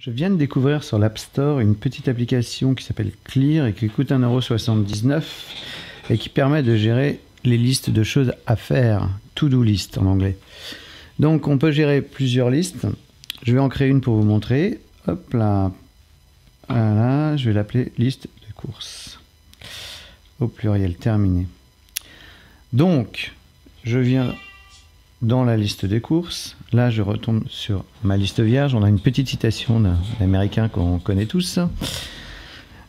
Je viens de découvrir sur l'App Store une petite application qui s'appelle Clear et qui coûte 1,79 € et qui permet de gérer les listes de choses à faire, to-do list en anglais. Donc on peut gérer plusieurs listes. Je vais en créer une pour vous montrer. Hop là, voilà, je vais l'appeler liste de courses. Au pluriel, terminé. Donc, je viens dans la liste des courses. Là, je retourne sur ma liste vierge. On a une petite citation d'un Américain qu'on connaît tous.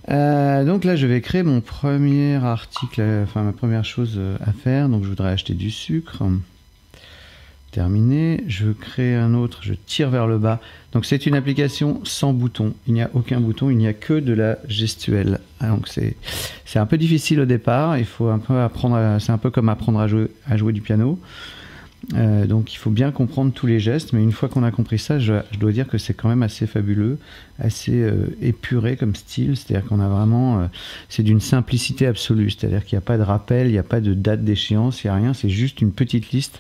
Donc là, je vais créer mon premier article, enfin ma première chose à faire. Donc, je voudrais acheter du sucre. Terminé. Je crée un autre. Je tire vers le bas. Donc, c'est une application sans bouton. Il n'y a aucun bouton. Il n'y a que de la gestuelle. Donc, c'est un peu difficile au départ. Il faut un peu apprendre. C'est un peu comme apprendre à jouer du piano. Donc il faut bien comprendre tous les gestes, mais une fois qu'on a compris ça, je dois dire que c'est quand même assez fabuleux, assez épuré comme style, c'est-à-dire qu'on a vraiment, c'est d'une simplicité absolue, c'est-à-dire qu'il n'y a pas de rappel, il n'y a pas de date d'échéance, il n'y a rien, c'est juste une petite liste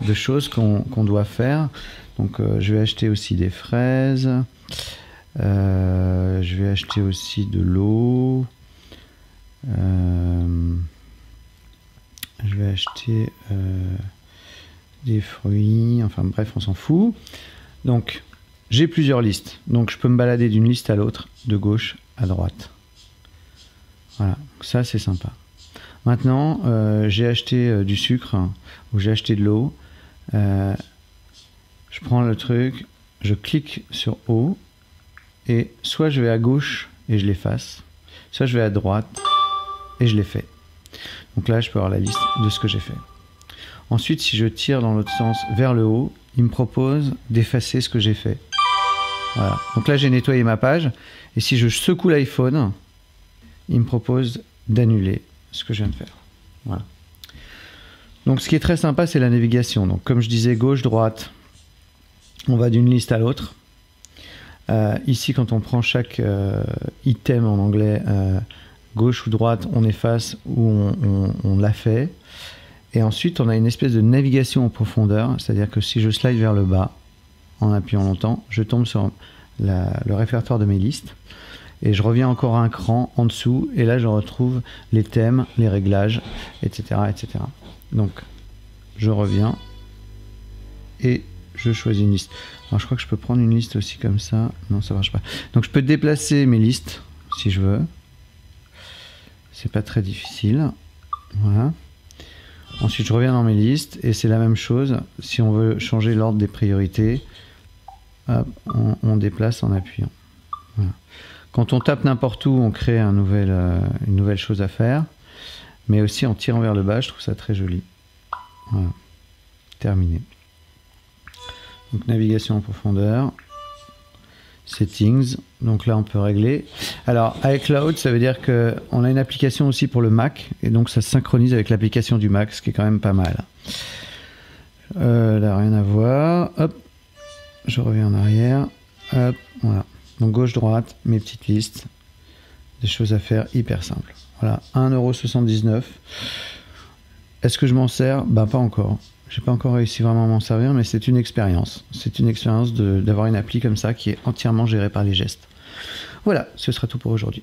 de choses qu'on doit faire. Donc je vais acheter aussi des fraises, je vais acheter aussi de l'eau, je vais acheter des fruits, enfin bref, on s'en fout. Donc, j'ai plusieurs listes. Donc, je peux me balader d'une liste à l'autre, de gauche à droite. Voilà, ça c'est sympa. Maintenant, j'ai acheté du sucre ou j'ai acheté de l'eau. Je prends le truc, je clique sur eau et soit je vais à gauche et je l'efface, soit je vais à droite et je l'ai fait. Donc là, je peux avoir la liste de ce que j'ai fait. Ensuite, si je tire dans l'autre sens vers le haut, il me propose d'effacer ce que j'ai fait. Voilà. Donc là, j'ai nettoyé ma page. Et si je secoue l'iPhone, il me propose d'annuler ce que je viens de faire. Voilà. Donc ce qui est très sympa, c'est la navigation. Donc comme je disais, gauche, droite, on va d'une liste à l'autre. Ici, quand on prend chaque item en anglais, gauche ou droite, on efface ou on l'a fait. Et ensuite, on a une espèce de navigation en profondeur, c'est-à-dire que si je slide vers le bas, en appuyant longtemps, je tombe sur le répertoire de mes listes, et je reviens encore un cran en dessous, et là je retrouve les thèmes, les réglages, etc. etc. Donc, je reviens, et je choisis une liste. Alors je crois que je peux prendre une liste aussi comme ça, non ça marche pas. Donc je peux déplacer mes listes, si je veux, c'est pas très difficile, voilà. Ensuite, je reviens dans mes listes et c'est la même chose. Si on veut changer l'ordre des priorités, hop, on déplace en appuyant. Voilà. Quand on tape n'importe où, on crée une nouvelle chose à faire. Mais aussi en tirant vers le bas, je trouve ça très joli. Voilà. Terminé. Donc, navigation en profondeur. Settings, donc là on peut régler. Alors iCloud, ça veut dire qu'on a une application aussi pour le Mac, et donc ça se synchronise avec l'application du Mac, ce qui est quand même pas mal. Là rien à voir, hop, je reviens en arrière, hop, voilà. Donc gauche-droite, mes petites listes, des choses à faire hyper simples. Voilà, 1,79 €. Est-ce que je m'en sers? Ben pas encore. J'ai pas encore réussi vraiment à m'en servir, mais c'est une expérience. C'est une expérience d'avoir une appli comme ça qui est entièrement gérée par les gestes. Voilà, ce sera tout pour aujourd'hui.